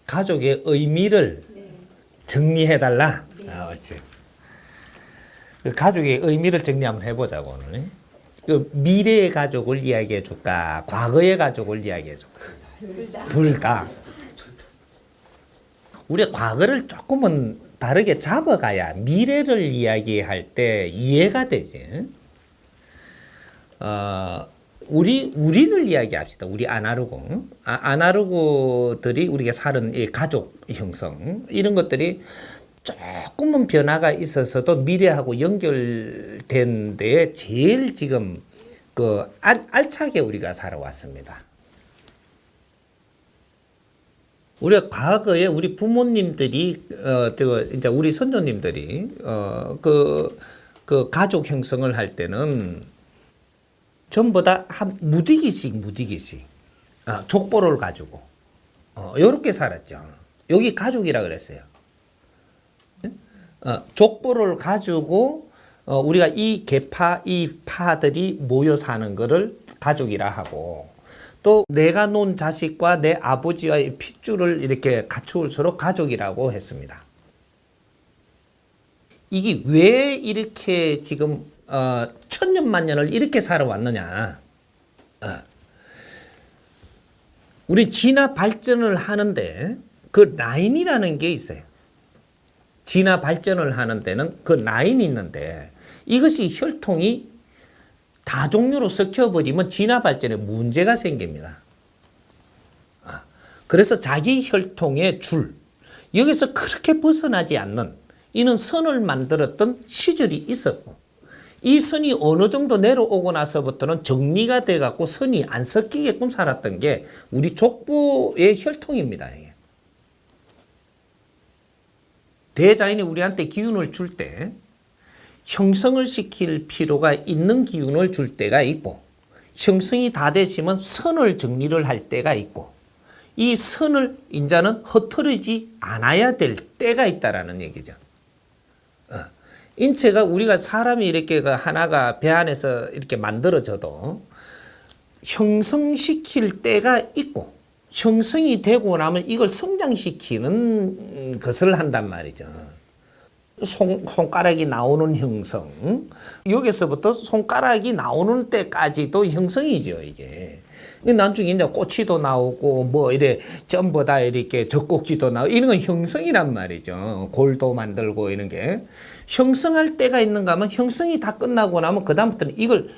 가족의 의미를 정리해달라. 그렇지. 그 가족의 의미를 정리 한번 해보자고 오늘. 그 미래의 가족을 이야기해 줄까, 과거의 가족을 이야기해 줄까? 둘 다. 우리가 과거를 조금은 다르게 잡아가야 미래를 이야기할 때 이해가 되지. 우리를 이야기합시다. 우리 아날로그. 아날로그들이 우리가 사는 이 가족 형성, 이런 것들이 조금은 변화가 있어서도 미래하고 연결된 데에 제일 지금 알차게 우리가 살아왔습니다. 우리가 과거에 우리 부모님들이, 이제 우리 선조님들이, 그 가족 형성을 할 때는 전부 다 한 무디기씩, 족보를 가지고, 요렇게 살았죠. 여기 가족이라 그랬어요. 족보를 가지고, 우리가 이 계파, 이 파들이 모여 사는 거를 가족이라 하고, 또 내가 놓은 자식과 내 아버지와의 핏줄을 이렇게 갖추을수록 가족이라고 했습니다. 이게 왜 이렇게 지금 천년만년을 이렇게 살아왔느냐. 우리 진화 발전을 하는데 그 라인이라는 게 있어요. 진화 발전을 하는 데는 그 라인이 있는데 이것이 혈통이 다종류로 섞여버리면 진화 발전에 문제가 생깁니다. 그래서 자기 혈통의 줄, 여기서 그렇게 벗어나지 않는 이는 선을 만들었던 시절이 있었고, 이 선이 어느 정도 내려오고 나서부터는 정리가 돼갖고 선이 안 섞이게끔 살았던 게 우리 족보의 혈통입니다. 대자연이 우리한테 기운을 줄 때 형성을 시킬 필요가 있는 기운을 줄 때가 있고, 형성이 다 되시면 선을 정리를 할 때가 있고, 이 선을 이제는 흐트러지지 않아야 될 때가 있다라는 얘기죠. 인체가 우리가 사람이 이렇게 하나가 배 안에서 이렇게 만들어져도 형성시킬 때가 있고, 형성이 되고 나면 이걸 성장시키는 것을 한단 말이죠. 손가락이 나오는 형성, 여기서부터 손가락이 나오는 때까지도 형성이죠, 이게. 나중에 이제 꼬치도 나오고, 뭐, 이래, 전부 다 이렇게 젖꼭지도 나오고, 이런 건 형성이란 말이죠. 골도 만들고, 이런 게. 형성할 때가 있는가 하면, 형성이 다 끝나고 나면, 그다음부터는 이걸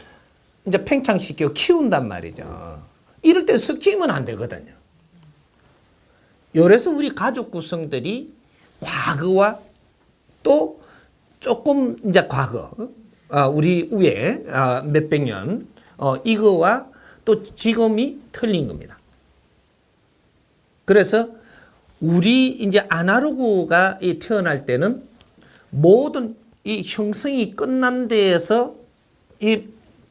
이제 팽창시켜 키운단 말이죠. 이럴 때 섞이면 안 되거든요. 그래서 우리 가족 구성들이 과거와 또 조금 이제 과거, 우리 후에 몇백 년, 이거와 또 지금이 틀린 겁니다. 그래서 우리 이제 아날로그가 태어날 때는 모든 이 형성이 끝난 데에서 이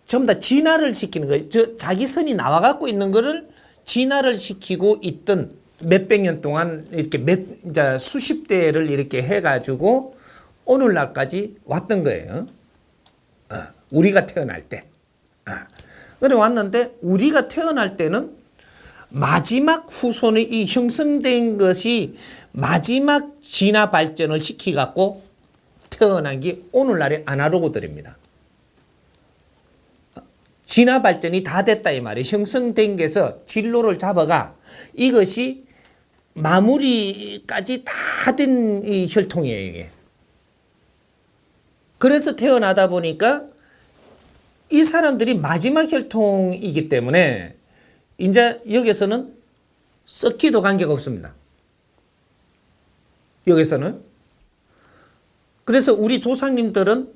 전부 다 진화를 시키는 거예요. 자기 선이 나와 갖고 있는 거를 진화를 시키고 있던 몇백 년 동안 이렇게 이제 수십 대를 이렇게 해가지고 오늘날까지 왔던 거예요. 우리가 태어날 때. 그래 왔는데 우리가 태어날 때는 마지막 후손의 이 형성된 것이 마지막 진화 발전을 시키갖고 태어난 게 오늘날의 아날로그들입니다. 진화 발전이 다 됐다 이 말이에요. 형성된 게서 진로를 잡아가 이것이 마무리까지 다 된 이 혈통이에요, 이게. 그래서 태어나다 보니까 이 사람들이 마지막 혈통이기 때문에 이제 여기서는 썩기도 관계가 없습니다. 여기서는. 그래서 우리 조상님들은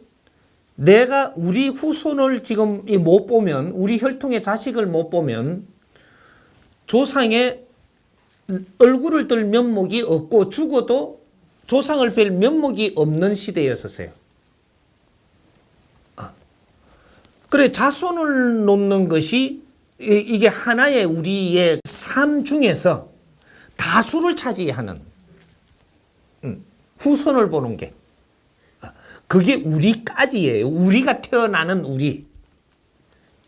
내가 우리 후손을 지금 못 보면, 우리 혈통의 자식을 못 보면 조상의 얼굴을 들 면목이 없고 죽어도 조상을 뵐 면목이 없는 시대였었어요. 그래 자손을 놓는 것이 이게 하나의 우리의 삶 중에서 다수를 차지하는 후손을 보는 게 그게 우리까지예요. 우리가 태어나는 우리.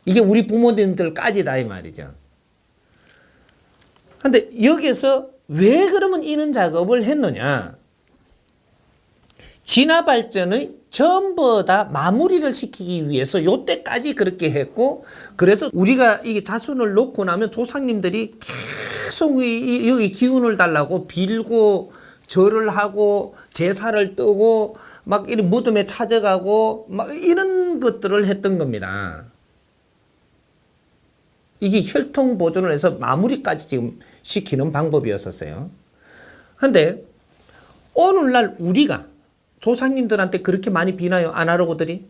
이게 우리 부모님들까지다 이 말이죠. 근데 여기서 왜 그러면 이런 작업을 했느냐? 진화 발전의 전부 다 마무리를 시키기 위해서 요때까지 그렇게 했고, 그래서 우리가 이게 자손을 놓고 나면 조상님들이 계속 여기 기운을 달라고 빌고 절을 하고 제사를 뜨고 막 이런 무덤에 찾아가고 막 이런 것들을 했던 겁니다. 이게 혈통 보존을 해서 마무리까지 지금 시키는 방법이었었어요. 근데 오늘날 우리가 조상님들한테 그렇게 많이 비나요? 아날로그들이?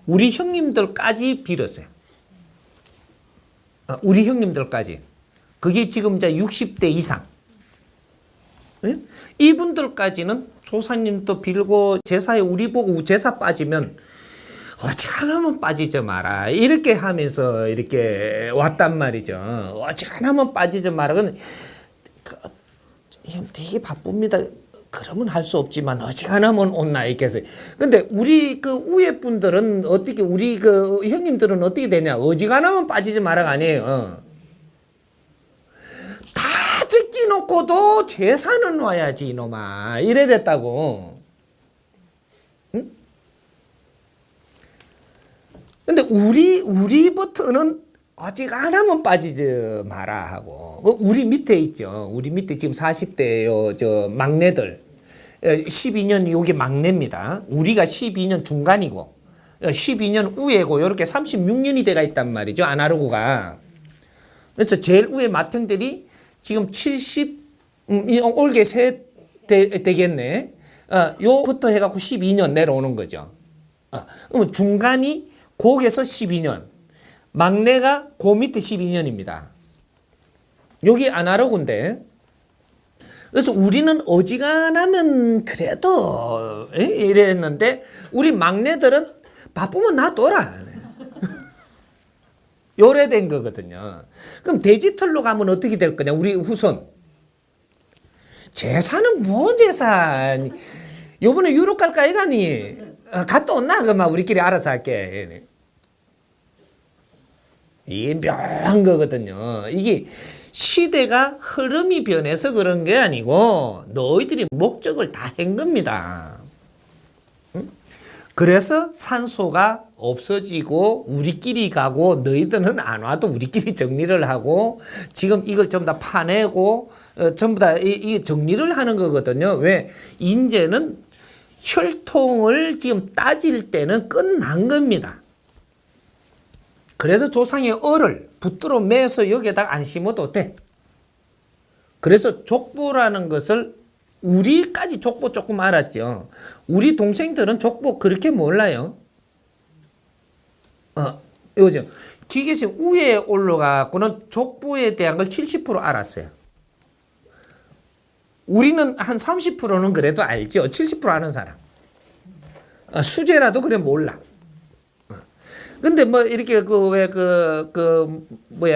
우리 형님들까지 빌었어요. 우리 형님들까지. 그게 지금 이제 60대 이상. 네? 이분들까지는 조상님도 빌고 제사에 우리 보고 제사 빠지면 어지간하면 빠지지 마라. 이렇게 하면서 이렇게 왔단 말이죠. 어지간하면 빠지지 마라. 되게 바쁩니다. 그러면 할 수 없지만 어지간하면 온나 이렇게. 근데 우리 그 위에 분들은 어떻게, 우리 그 형님들은 어떻게 되냐? 어지간하면 빠지지 마라가 아니에요. 다 짓기 놓고도 제사는 와야지 이놈아. 이래 됐다고. 응? 근데 우리부터는 어지간하면 빠지지 마라 하고. 우리 밑에 있죠. 우리 밑에 지금 40대요, 저 막내들. 12년 요게 막내입니다. 우리가 12년 중간이고 12년 우에고 이렇게 36년이 돼가 있단 말이죠. 아날로그가. 그래서 제일 우에 맏형들이 지금 70 올게 세 되겠네. 요부터 해갖고 12년 내려오는 거죠. 그러면 중간이 거기에서 12년, 막내가 그 밑에 12년입니다. 여기 아날로그인데, 그래서 우리는 어지간하면 그래도 이랬는데 우리 막내들은 바쁘면 놔둬라. 요래된 거거든요. 그럼 디지털로 가면 어떻게 될 거냐? 우리 후손. 제사는 뭔 제사? 요번에 유럽 갈까 이가니? 갔다 온나? 그만 우리끼리 알아서 할게. 이게 묘한 거거든요. 이게 시대가 흐름이 변해서 그런 게 아니고 너희들이 목적을 다 한 겁니다. 그래서 산소가 없어지고 우리끼리 가고 너희들은 안 와도 우리끼리 정리를 하고 지금 이걸 전부 다 파내고 전부 다 이 정리를 하는 거거든요. 왜? 이제는 혈통을 지금 따질 때는 끝난 겁니다. 그래서 조상의 얼을 붙들어 매서 여기에다가 안 심어도 돼. 그래서 족보라는 것을 우리까지 족보 조금 알았죠. 우리 동생들은 족보 그렇게 몰라요. 요즘 기계식 위에 올라가고는 족보에 대한 걸 70% 알았어요. 우리는 한 30%는 그래도 알죠. 70% 아는 사람. 수제라도 그래 몰라. 근데 뭐 이렇게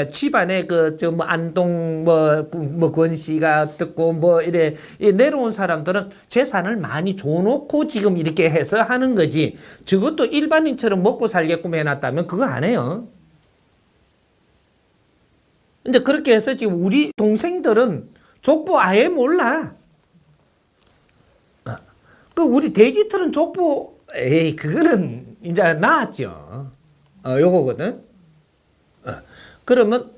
집안에 뭐 안동 뭐 권씨가 듣고 뭐 이래 내려온 사람들은 재산을 많이 줘놓고 지금 이렇게 해서 하는 거지. 저것도 일반인처럼 먹고 살게끔 해놨다면 그거 안 해요. 근데 그렇게 해서 지금 우리 동생들은 족보 아예 몰라. 우리 디지털은 족보, 그거는 이제 나았죠. 요거거든. 그러면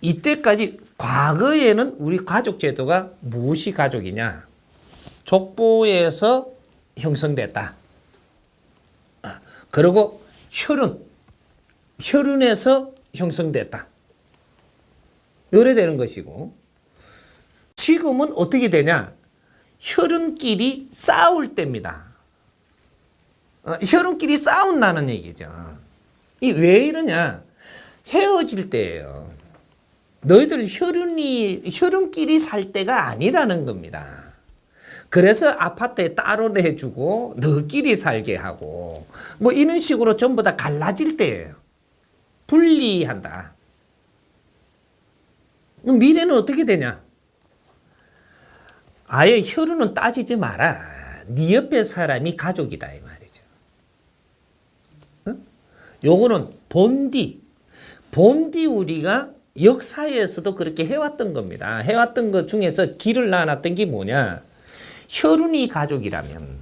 이때까지 과거에는 우리 가족 제도가 무엇이 가족이냐? 족보에서 형성됐다. 그리고 혈흔에서 형성됐다. 요래 되는 것이고, 지금은 어떻게 되냐? 혈흔끼리 싸울 때입니다. 혈흔끼리 싸운다는 얘기죠. 이 왜 이러냐? 헤어질 때예요. 너희들 혈흔끼리 살 때가 아니라는 겁니다. 그래서 아파트에 따로 내주고 너끼리 살게 하고 뭐 이런 식으로 전부 다 갈라질 때예요. 분리한다. 미래는 어떻게 되냐? 아예 혈흔은 따지지 마라. 네 옆에 사람이 가족이다 이 말이죠. 요거는 본디 우리가 역사에서도 그렇게 해왔던 겁니다. 해왔던 것 중에서 길을 나눴던 게 뭐냐? 혈흔이 가족이라면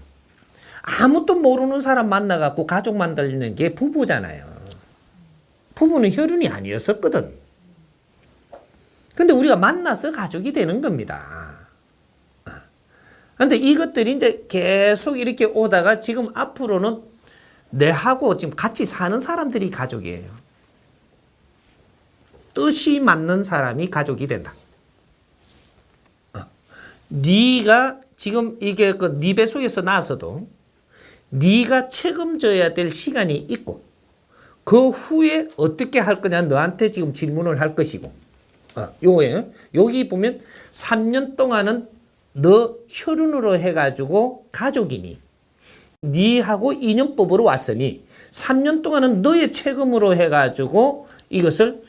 아무것도 모르는 사람 만나갖고 가족 만들는 게 부부잖아요. 부부는 혈흔이 아니었었거든. 근데 우리가 만나서 가족이 되는 겁니다. 근데 이것들이 이제 계속 이렇게 오다가 지금 앞으로는 내하고 지금 같이 사는 사람들이 가족이에요. 뜻이 맞는 사람이 가족이 된다. 네가 지금 이게 네 뱃속에서 나서도 네가 책임져야 될 시간이 있고 그 후에 어떻게 할 거냐 너한테 지금 질문을 할 것이고 요거예요. 여기 보면 3년 동안은 너 혈흔으로 해가지고 가족이니 니하고 인연법으로 왔으니 3년 동안은 너의 책임으로 해가지고 이것을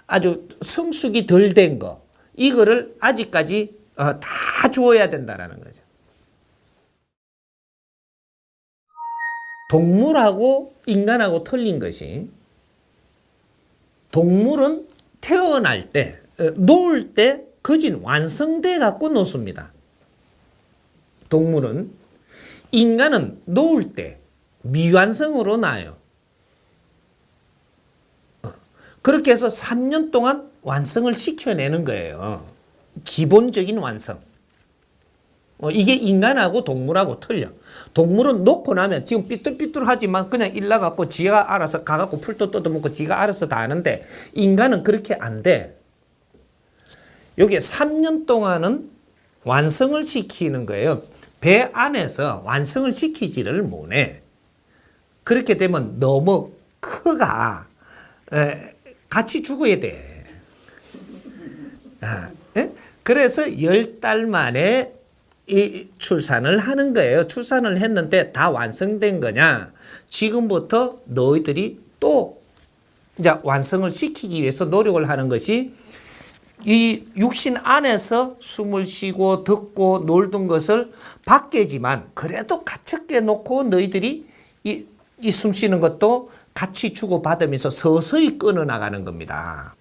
아주 성숙이 덜 된 거 이거를 아직까지 다 주어야 된다라는 거죠. 동물하고 인간하고 틀린 것이 동물은 태어날 때 놓을 때 거진 완성돼 갖고 놓습니다. 동물은. 인간은 놓을 때 미완성으로 나요. 그렇게 해서 3년 동안 완성을 시켜내는 거예요. 기본적인 완성. 이게 인간하고 동물하고 틀려. 동물은 놓고 나면 지금 삐뚤삐뚤하지만 그냥 일나갖고 지가 알아서 가갖고 풀도 뜯어먹고 지가 알아서 다 하는데 인간은 그렇게 안 돼. 여기 3년 동안은 완성을 시키는 거예요. 배 안에서 완성을 시키지를 못해. 그렇게 되면 너무 크가 같이 죽어야 돼. 그래서 10달 만에 이 출산을 하는 거예요. 출산을 했는데 다 완성된 거냐? 지금부터 너희들이 또 이제 완성을 시키기 위해서 노력을 하는 것이 이 육신 안에서 숨을 쉬고 듣고 놀던 것을 밖에지만 그래도 갇혔게 놓고 너희들이 이 숨 쉬는 것도 같이 주고받으면서 서서히 끊어나가는 겁니다.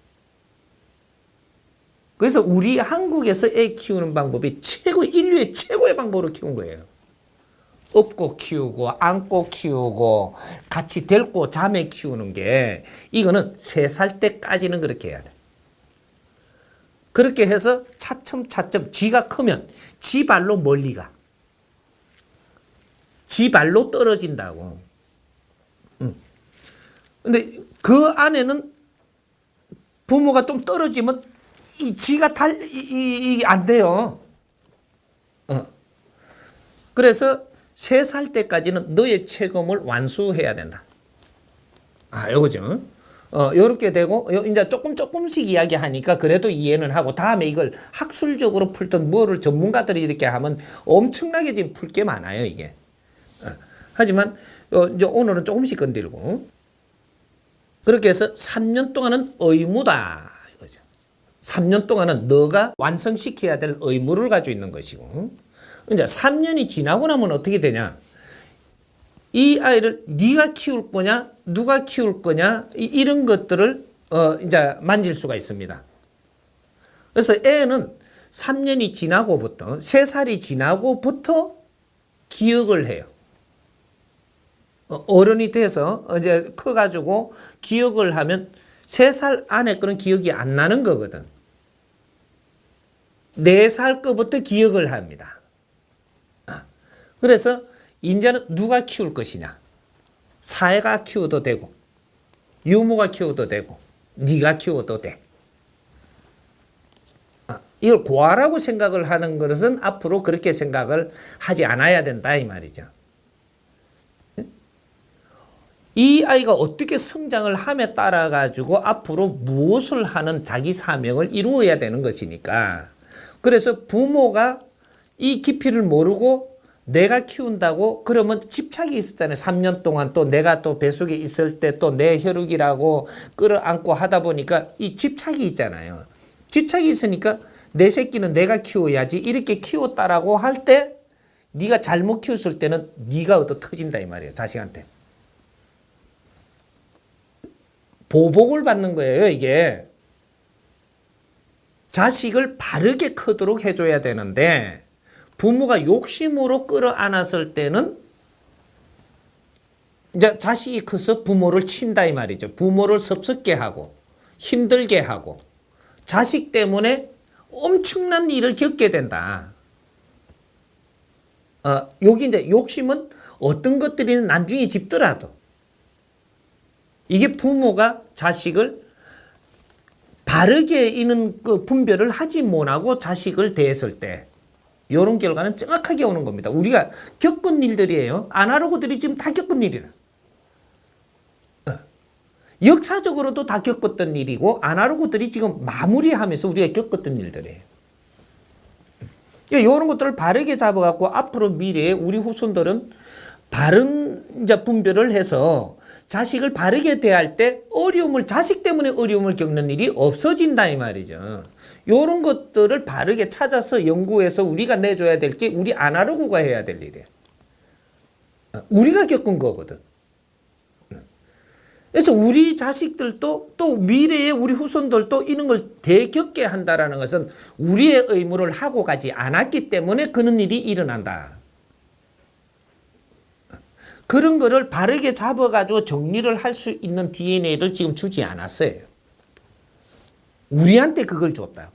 그래서 우리 한국에서 애 키우는 방법이 인류의 최고의 방법으로 키운 거예요. 업고 키우고 안고 키우고 같이 데리고 잠에 키우는 게 이거는 3살 때까지는 그렇게 해야 돼. 그렇게 해서 차츰차츰 지가 크면 지 발로 멀리 가. 지 발로 떨어진다고. 근데 그 안에는 부모가 좀 떨어지면 이 지가 안 돼요. 그래서 3살 때까지는 너의 책임을 완수해야 된다. 요거죠. 요렇게 되고, 이제 조금씩 이야기하니까 그래도 이해는 하고, 다음에 이걸 학술적으로 풀던 뭐를 전문가들이 이렇게 하면 엄청나게 지금 풀 게 많아요, 이게. 하지만, 이제 오늘은 조금씩 건들고, 그렇게 해서 3년 동안은 의무다. 이거죠. 3년 동안은 너가 완성시켜야 될 의무를 가지고 있는 것이고, 이제 3년이 지나고 나면 어떻게 되냐? 이 아이를 네가 키울 거냐, 누가 키울 거냐, 이런 것들을 이제 만질 수가 있습니다. 그래서 애는 3년이 지나고부터, 3살이 지나고부터 기억을 해요. 어른이 돼서 이제 커가지고 기억을 하면 3살 안에 거는 기억이 안 나는 거거든. 4살 거부터 기억을 합니다. 그래서 이제는 누가 키울 것이냐. 사회가 키워도 되고 유모가 키워도 되고 네가 키워도 돼. 이걸 고아라고 생각을 하는 것은 앞으로 그렇게 생각을 하지 않아야 된다 이 말이죠. 이 아이가 어떻게 성장을 함에 따라 가지고 앞으로 무엇을 하는 자기 사명을 이루어야 되는 것이니까. 그래서 부모가 이 깊이를 모르고 내가 키운다고 그러면 집착이 있었잖아요. 3년 동안 또 내가 또 뱃속에 있을 때 또 내 혈육이라고 끌어안고 하다 보니까 이 집착이 있잖아요. 집착이 있으니까 내 새끼는 내가 키워야지 이렇게 키웠다라고 할 때 네가 잘못 키웠을 때는 네가 얻어 터진다 이 말이에요. 자식한테. 보복을 받는 거예요, 이게. 자식을 바르게 크도록 해줘야 되는데 부모가 욕심으로 끌어안았을 때는 이제 자식이 커서 부모를 친다 이 말이죠. 부모를 섭섭게 하고 힘들게 하고 자식 때문에 엄청난 일을 겪게 된다. 여기 이제 욕심은 어떤 것들이 나중에 짚더라도 이게 부모가 자식을 바르게 이는 그 분별을 하지 못하고 자식을 대했을 때 이런 결과는 정확하게 오는 겁니다. 우리가 겪은 일들이에요. 아날로그들이 지금 다 겪은 일이라. 역사적으로도 다 겪었던 일이고 아날로그들이 지금 마무리하면서 우리가 겪었던 일들이에요. 이런 것들을 바르게 잡아갖고 앞으로 미래에 우리 후손들은 바른 이제 분별을 해서 자식을 바르게 대할 때 자식 때문에 어려움을 겪는 일이 없어진다 이 말이죠. 이런 것들을 바르게 찾아서 연구해서 우리가 내줘야 될 게 우리 아날로그가 해야 될 일이에요. 우리가 겪은 거거든. 그래서 우리 자식들도 또 미래에 우리 후손들도 이런 걸 대겪게 한다라는 것은 우리의 의무를 하고 가지 않았기 때문에 그런 일이 일어난다. 그런 거를 바르게 잡아가지고 정리를 할 수 있는 DNA를 지금 주지 않았어요. 우리한테 그걸 줬다고.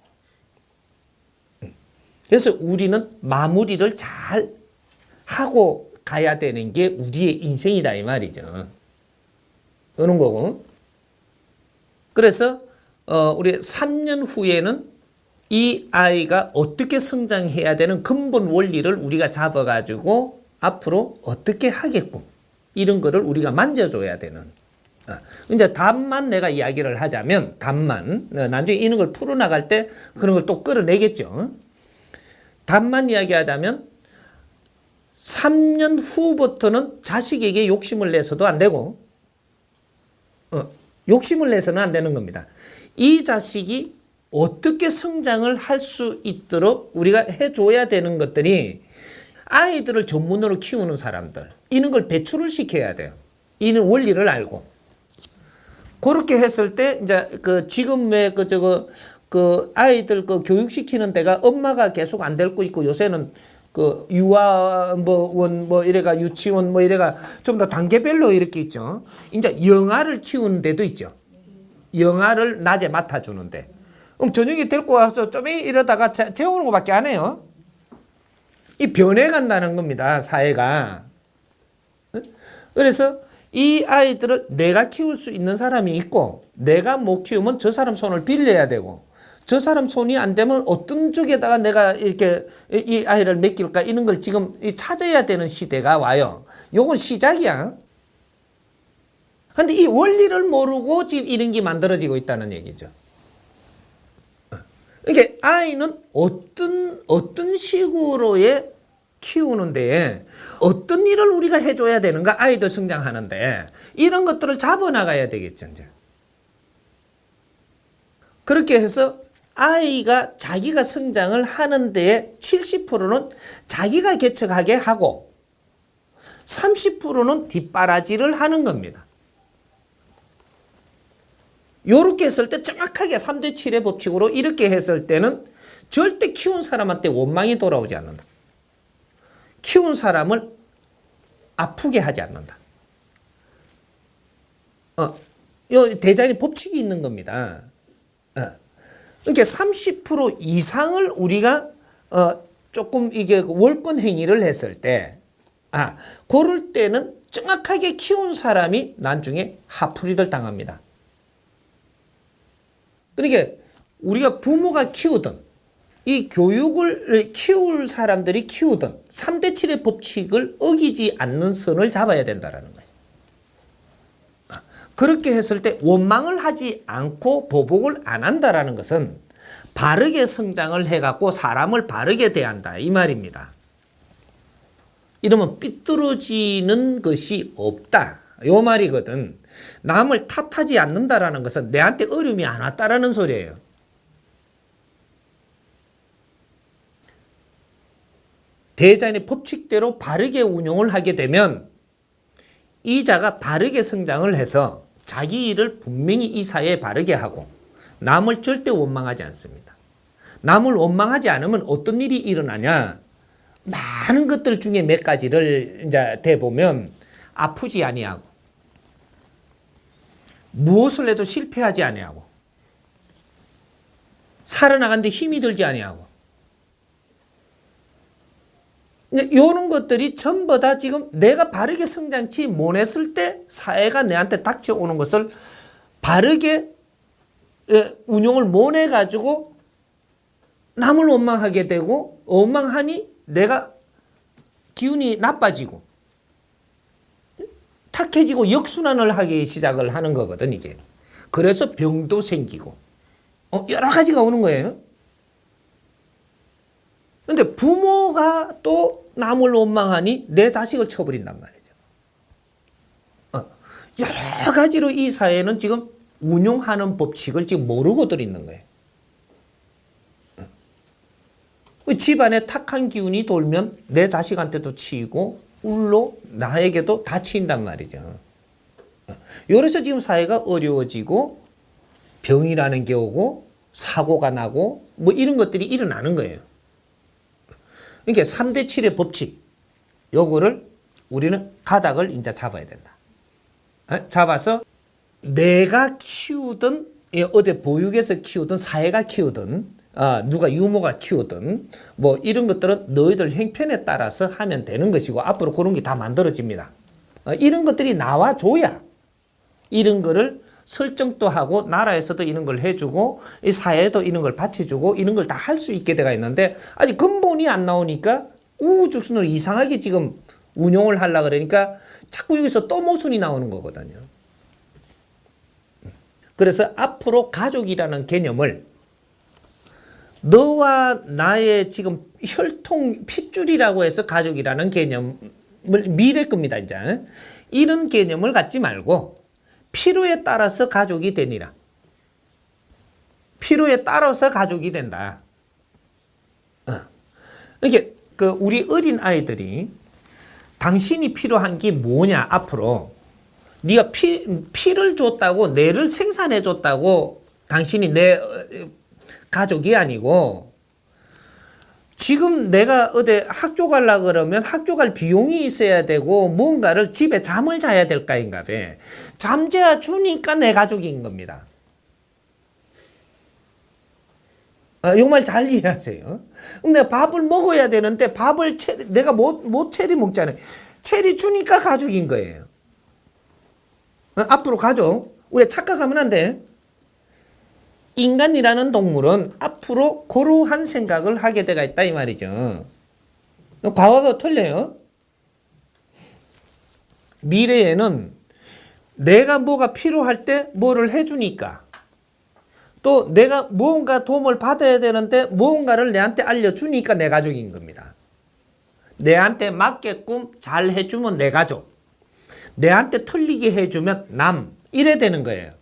그래서 우리는 마무리를 잘 하고 가야 되는 게 우리의 인생이다 이 말이죠. 그런 거고. 그래서 우리 3년 후에는 이 아이가 어떻게 성장해야 되는 근본 원리를 우리가 잡아가지고 앞으로 어떻게 하겠고 이런 거를 우리가 만져줘야 되는. 이제 답만 내가 이야기를 하자면 답만 나중에 이런 걸 풀어나갈 때 그런 걸 또 끌어내겠죠. 답만 이야기하자면 3년 후부터는 자식에게 욕심을 내서도 안 되고 욕심을 내서는 안 되는 겁니다. 이 자식이 어떻게 성장을 할 수 있도록 우리가 해줘야 되는 것들이 아이들을 전문으로 키우는 사람들 이런 걸 배출을 시켜야 돼요. 이런 원리를 알고 그렇게 했을 때 이제 지금 왜 아이들 교육시키는 데가 엄마가 계속 안 데리고 있고 요새는 유아원 이래가 유치원 이래가 좀 더 단계별로 이렇게 있죠. 이제 영아를 키우는 데도 있죠. 영아를 낮에 맡아주는데 그럼 저녁에 데리고 와서 좀 이러다가 재우는 것밖에 안 해요. 이 변해간다는 겁니다. 사회가. 그래서 이 아이들을 내가 키울 수 있는 사람이 있고 내가 못 키우면 저 사람 손을 빌려야 되고 저 사람 손이 안 되면 어떤 쪽에다가 내가 이렇게 이 아이를 맡길까 이런 걸 지금 찾아야 되는 시대가 와요. 요건 시작이야. 근데 이 원리를 모르고 지금 이런 게 만들어지고 있다는 얘기죠. 그러니까 아이는 어떤 식으로의 키우는데 어떤 일을 우리가 해줘야 되는가 아이들 성장하는데 이런 것들을 잡아나가야 되겠죠. 이제. 그렇게 해서 아이가 자기가 성장을 하는 데에 70%는 자기가 개척하게 하고 30%는 뒷바라지를 하는 겁니다. 이렇게 했을 때 정확하게 3대 7의 법칙으로 이렇게 했을 때는 절대 키운 사람한테 원망이 돌아오지 않는다. 키운 사람을 아프게 하지 않는다. 이 대장의 법칙이 있는 겁니다. 그러니까 30% 이상을 우리가 조금 이게 월권 행위를 했을 때, 그럴 때는 정확하게 키운 사람이 나중에 화풀이를 당합니다. 그러니까 우리가 부모가 키우든 이 교육을 키울 사람들이 키우든 3대 7의 법칙을 어기지 않는 선을 잡아야 된다는 거예요. 그렇게 했을 때 원망을 하지 않고 보복을 안 한다는 것은 바르게 성장을 해갖고 사람을 바르게 대한다 이 말입니다. 이러면 삐뚤어지는 것이 없다 요 말이거든. 남을 탓하지 않는다라는 것은 내한테 어려움이 안 왔다라는 소리예요. 대자연의 법칙대로 바르게 운용을 하게 되면 이 자가 바르게 성장을 해서 자기 일을 분명히 이 사회에 바르게 하고 남을 절대 원망하지 않습니다. 남을 원망하지 않으면 어떤 일이 일어나냐? 많은 것들 중에 몇 가지를 이제 대보면 아프지 아니하고 무엇을 해도 실패하지 아니하고 살아나가는데 힘이 들지 아니하고 이런 것들이 전부 다 지금 내가 바르게 성장치 못했을 때 사회가 내한테 닥쳐오는 것을 바르게 운용을 못해가지고 남을 원망하게 되고 원망하니 내가 기운이 나빠지고 탁해지고 역순환을 하기 시작을 하는 거거든 이게. 그래서 병도 생기고 여러 가지가 오는 거예요. 근데 부모가 또 남을 원망하니 내 자식을 쳐버린단 말이죠. 여러 가지로 이 사회는 지금 운용하는 법칙을 지금 모르고들 있는 거예요. 집안에 탁한 기운이 돌면 내 자식한테도 치이고 울로 나에게도 다 치인단 말이죠. 그래서 지금 사회가 어려워지고 병이라는 게 오고 사고가 나고 뭐 이런 것들이 일어나는 거예요. 그러니까 3대 7의 법칙 요거를 우리는 가닥을 이제 잡아야 된다. 잡아서 내가 키우든 어디 보육에서 키우든 사회가 키우든 누가 유모가 키우든 뭐 이런 것들은 너희들 형편에 따라서 하면 되는 것이고 앞으로 그런 게 다 만들어집니다. 이런 것들이 나와줘야 이런 거를 설정도 하고 나라에서도 이런 걸 해주고 이 사회도 이런 걸 받쳐주고 이런 걸 다 할 수 있게 돼가 있는데 아직 근본이 안 나오니까 우후죽순으로 이상하게 지금 운용을 하려고 그러니까 자꾸 여기서 또 모순이 나오는 거거든요. 그래서 앞으로 가족이라는 개념을 너와 나의 지금 혈통 핏줄이라고 해서 가족이라는 개념을 미래 겁니다. 이제 이런 개념을 갖지 말고 필요에 따라서 가족이 되니라. 필요에 따라서 가족이 된다. 이게 우리 어린 아이들이 당신이 필요한 게 뭐냐 앞으로 네가 피를 줬다고 뇌를 생산해 줬다고 당신이 내 가족이 아니고 지금 내가 어디 학교 가려고 그러면 학교 갈 비용이 있어야 되고 뭔가를 집에 잠을 자야 될 까인가 봐. 잠자 주니까 내 가족인 겁니다. 이 말 잘 이해하세요. 그럼 내가 밥을 먹어야 되는데 밥을 내가 못 체리 먹잖아요. 체리 주니까 가족인 거예요. 앞으로 가족 우리 착각하면 안 돼. 인간이라는 동물은 앞으로 그러한 생각을 하게 되가 있다 이 말이죠. 과거가 틀려요. 미래에는 내가 뭐가 필요할 때 뭐를 해주니까 또 내가 무언가 도움을 받아야 되는데 무언가를 내한테 알려주니까 내 가족인 겁니다. 내한테 맞게끔 잘 해주면 내 가족, 내한테 틀리게 해주면 남 이래 되는 거예요.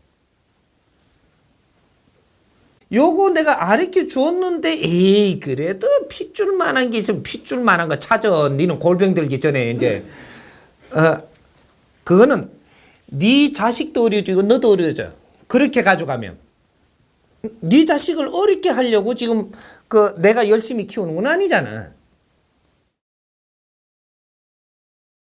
요거 내가 가르쳐 주었는데 에이 그래도 핏줄만한 게 있으면 핏줄만한 거 찾아. 니는 골병 들기 전에 이제 그거는 네 자식도 어려지고 너도 어려져. 그렇게 가져가면 네 자식을 어렵게 하려고 지금 내가 열심히 키우는 건 아니잖아.